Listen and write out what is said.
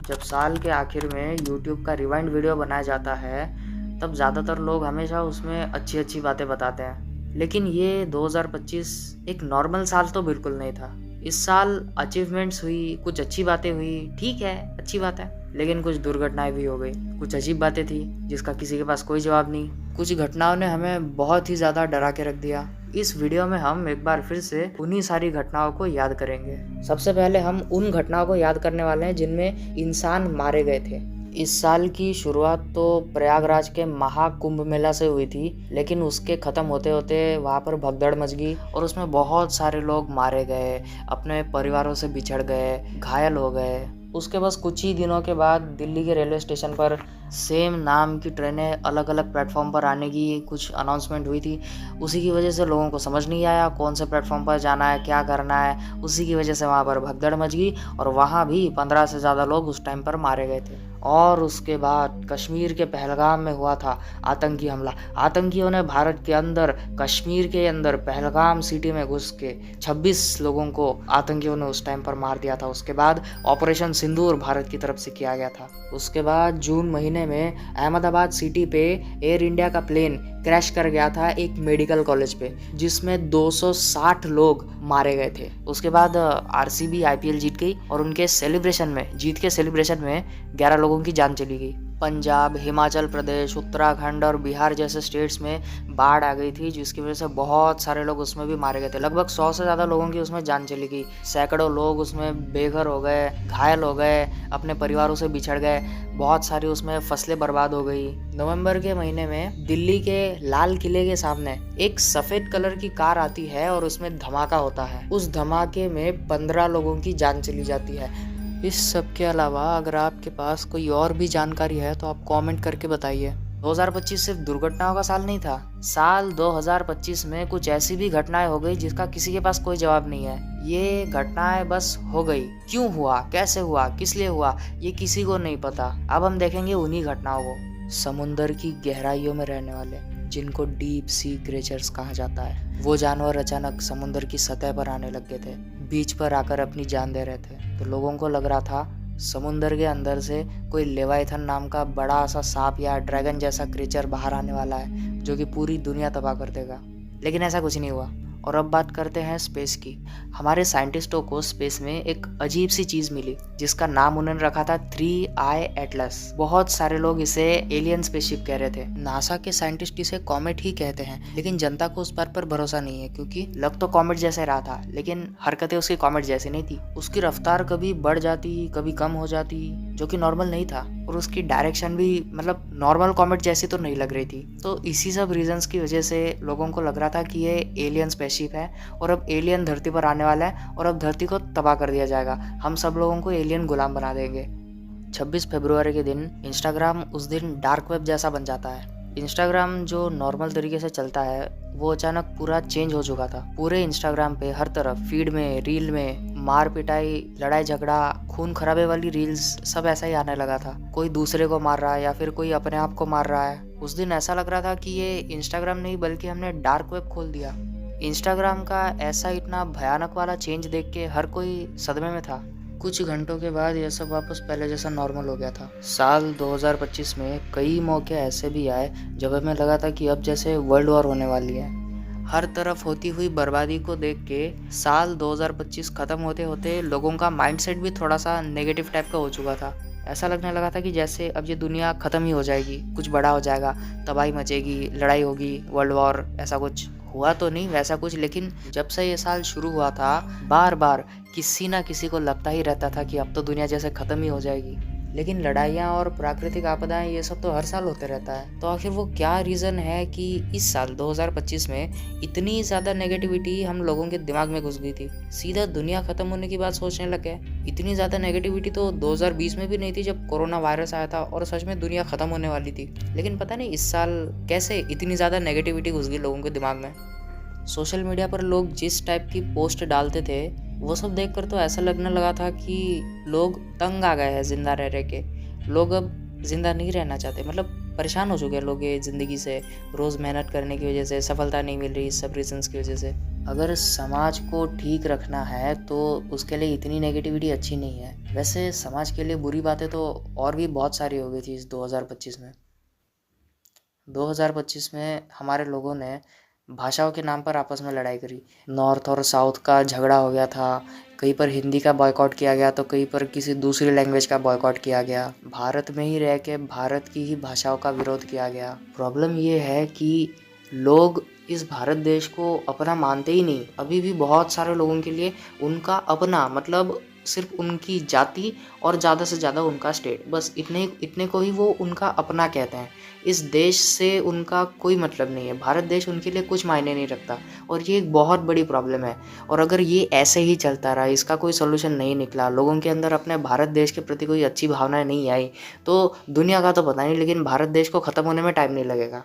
जब साल के आखिर में यूट्यूब का रिवाइंड वीडियो बनाया जाता है तब ज़्यादातर लोग हमेशा उसमें अच्छी अच्छी बातें बताते हैं। लेकिन ये 2025 एक नॉर्मल साल तो बिल्कुल नहीं था। इस साल अचीवमेंट्स हुई, कुछ अच्छी बातें हुई, ठीक है, अच्छी बात है। लेकिन कुछ दुर्घटनाएं भी हो गई, कुछ अजीब बातें थी जिसका किसी के पास कोई जवाब नहीं। कुछ घटनाओं ने हमें बहुत ही ज़्यादा डरा के रख दिया। इस वीडियो में हम एक बार फिर से उन्हीं सारी घटनाओं को याद करेंगे। सबसे पहले हम उन घटनाओं को याद करने वाले हैं जिनमें इंसान मारे गए थे। इस साल की शुरुआत तो प्रयागराज के महाकुंभ मेला से हुई थी, लेकिन उसके ख़त्म होते होते वहाँ पर भगदड़ मच गई और उसमें बहुत सारे लोग मारे गए, अपने परिवारों से बिछड़ गए, घायल हो गए। उसके बस कुछ ही दिनों के बाद दिल्ली के रेलवे स्टेशन पर सेम नाम की ट्रेनें अलग अलग प्लेटफॉर्म पर आने की कुछ अनाउंसमेंट हुई थी। उसी की वजह से लोगों को समझ नहीं आया कौन से प्लेटफॉर्म पर जाना है, क्या करना है। उसी की वजह से वहाँ पर भगदड़ मच गई और वहाँ भी 15 से ज़्यादा लोग उस टाइम पर मारे गए थे। और उसके बाद कश्मीर के पहलगाम में हुआ था आतंकी हमला। आतंकियों ने भारत के अंदर, कश्मीर के अंदर पहलगाम सिटी में घुस के 26 लोगों को आतंकियों ने उस टाइम पर मार दिया था। उसके बाद ऑपरेशन सिंदूर भारत की तरफ से किया गया था। उसके बाद जून महीने में अहमदाबाद सिटी पे एयर इंडिया का प्लेन क्रैश कर गया था एक मेडिकल कॉलेज पे, जिसमें 260 लोग मारे गए थे। उसके बाद आरसीबी आईपीएल जीत गई और उनके जीत के सेलिब्रेशन में 11 लोगों की जान चली गई। पंजाब, हिमाचल प्रदेश, उत्तराखंड और बिहार जैसे स्टेट्स में बाढ़ आ गई थी, जिसकी वजह से बहुत सारे लोग उसमें भी मारे गए थे। लगभग 100 से ज़्यादा लोगों की उसमें जान चली गई। सैकड़ों लोग उसमें बेघर हो गए, घायल हो गए, अपने परिवारों से बिछड़ गए। बहुत सारी उसमें फसलें बर्बाद हो गई। नवंबर के महीने में दिल्ली के लाल किले के सामने एक सफ़ेद कलर की कार आती है और उसमें धमाका होता है। उस धमाके में 15 लोगों की जान चली जाती है। इस सब के अलावा अगर आपके पास कोई और भी जानकारी है तो आप कमेंट करके बताइए। 2025 सिर्फ दुर्घटनाओं का साल नहीं था। साल 2025 में कुछ ऐसी भी घटनाएं हो गई जिसका किसी के पास कोई जवाब नहीं है। ये घटनाएं बस हो गई। क्यों हुआ, कैसे हुआ, किस लिए हुआ, ये किसी को नहीं पता। अब हम देखेंगे उन्हीं घटनाओं को। समुंदर की गहराइयों में रहने वाले, जिनको डीप सी क्रिएचर्स कहा जाता है, वो जानवर अचानक समुंदर की सतह पर आने लग गए थे। बीच पर आकर अपनी जान दे रहे थे। तो लोगों को लग रहा था समुंदर के अंदर से कोई लेवाइथन नाम का बड़ा सा सांप या ड्रैगन जैसा क्रीचर बाहर आने वाला है, जो कि पूरी दुनिया तबाह कर देगा। लेकिन ऐसा कुछ नहीं हुआ। और अब बात करते हैं स्पेस की। हमारे साइंटिस्टों को स्पेस में एक अजीब सी चीज मिली जिसका नाम उन्होंने रखा था 3I एटलस। बहुत सारे लोग इसे एलियन स्पेसशिप कह रहे थे। नासा के साइंटिस्ट इसे कॉमेट ही कहते हैं, लेकिन जनता को उस बात पर भरोसा नहीं है, क्योंकि लग तो कॉमेट जैसे रहा था लेकिन हरकतें उसकी कॉमेट जैसी नहीं थी। उसकी रफ्तार कभी बढ़ जाती, कभी कम हो जाती, जो कि नॉर्मल नहीं था। और उसकी डायरेक्शन भी मतलब नॉर्मल कॉमेट जैसी तो नहीं लग रही थी। तो इसी सब रीजंस की वजह से लोगों को लग रहा था कि ये एलियन स्पेसशिप है और अब एलियन धरती पर आने वाला है और अब धरती को तबाह कर दिया जाएगा। हम सब लोगों को एलियन गुलाम बना देंगे। 26 फरवरी के दिन इंस्टाग्राम उस दिन डार्क वेब जैसा बन जाता है। इंस्टाग्राम जो नॉर्मल तरीके से चलता है वो अचानक पूरा चेंज हो चुका था। पूरे इंस्टाग्राम पे हर तरफ फीड में, रील में मार पिटाई, लड़ाई झगड़ा, खून खराबे वाली रील्स सब ऐसा ही आने लगा था। कोई दूसरे को मार रहा है या फिर कोई अपने आप को मार रहा है। उस दिन ऐसा लग रहा था कि ये इंस्टाग्राम नहीं बल्कि हमने डार्क वेब खोल दिया। इंस्टाग्राम का ऐसा इतना भयानक वाला चेंज देख के हर कोई सदमे में था। कुछ घंटों के बाद यह सब वापस पहले जैसा नॉर्मल हो गया था। साल 2025 में कई मौके ऐसे भी आए जब हमें लगा था कि अब जैसे वर्ल्ड वॉर होने वाली है। हर तरफ होती हुई बर्बादी को देख के साल 2025 खत्म होते होते लोगों का माइंडसेट भी थोड़ा सा नेगेटिव टाइप का हो चुका था। ऐसा लगने लगा था कि जैसे अब ये दुनिया खत्म ही हो जाएगी, कुछ बड़ा हो जाएगा, तबाही मचेगी, लड़ाई होगी, वर्ल्ड वॉर। ऐसा कुछ हुआ तो नहीं वैसा कुछ, लेकिन जब से ये साल शुरू हुआ था बार बार किसी ना किसी को लगता ही रहता था कि अब तो दुनिया जैसे खत्म ही हो जाएगी। लेकिन लड़ाइयाँ और प्राकृतिक आपदाएं ये सब तो हर साल होते रहता है। तो आखिर वो क्या रीज़न है कि इस साल 2025 में इतनी ज़्यादा नेगेटिविटी हम लोगों के दिमाग में घुस गई थी? सीधा दुनिया ख़त्म होने की बात सोचने लग गए। इतनी ज़्यादा नेगेटिविटी तो 2020 में भी नहीं थी जब कोरोना वायरस आया था और सच में दुनिया ख़त्म होने वाली थी। लेकिन पता नहीं इस साल कैसे इतनी ज़्यादा नेगेटिविटी घुस गई लोगों के दिमाग में। सोशल मीडिया पर लोग जिस टाइप की पोस्ट डालते थे वो सब देखकर तो ऐसा लगने लगा था कि लोग तंग आ गए हैं जिंदा रह के। लोग अब जिंदा नहीं रहना चाहते, मतलब परेशान हो चुके हैं लोग ये ज़िंदगी से। रोज़ मेहनत करने की वजह से सफलता नहीं मिल रही, इस सब रीजंस की वजह से। अगर समाज को ठीक रखना है तो उसके लिए इतनी नेगेटिविटी अच्छी नहीं है। वैसे समाज के लिए बुरी बातें तो और भी बहुत सारी हो गई थी इस 2025 में। 2025 में हमारे लोगों ने भाषाओं के नाम पर आपस में लड़ाई करी। नॉर्थ और साउथ का झगड़ा हो गया था। कहीं पर हिंदी का बॉयकॉट किया गया तो कहीं पर किसी दूसरी लैंग्वेज का बॉयकॉट किया गया। भारत में ही रह के भारत की ही भाषाओं का विरोध किया गया। प्रॉब्लम ये है कि लोग इस भारत देश को अपना मानते ही नहीं। अभी भी बहुत सारे लोगों के लिए उनका अपना मतलब सिर्फ उनकी जाति और ज़्यादा से ज़्यादा उनका स्टेट, बस इतने को ही वो उनका अपना कहते हैं। इस देश से उनका कोई मतलब नहीं है। भारत देश उनके लिए कुछ मायने नहीं रखता और ये एक बहुत बड़ी प्रॉब्लम है। और अगर ये ऐसे ही चलता रहा, इसका कोई सोल्यूशन नहीं निकला, लोगों के अंदर अपने भारत देश के प्रति कोई अच्छी भावनाएं नहीं आई, तो दुनिया का तो पता नहीं, लेकिन भारत देश को ख़त्म होने में टाइम नहीं लगेगा।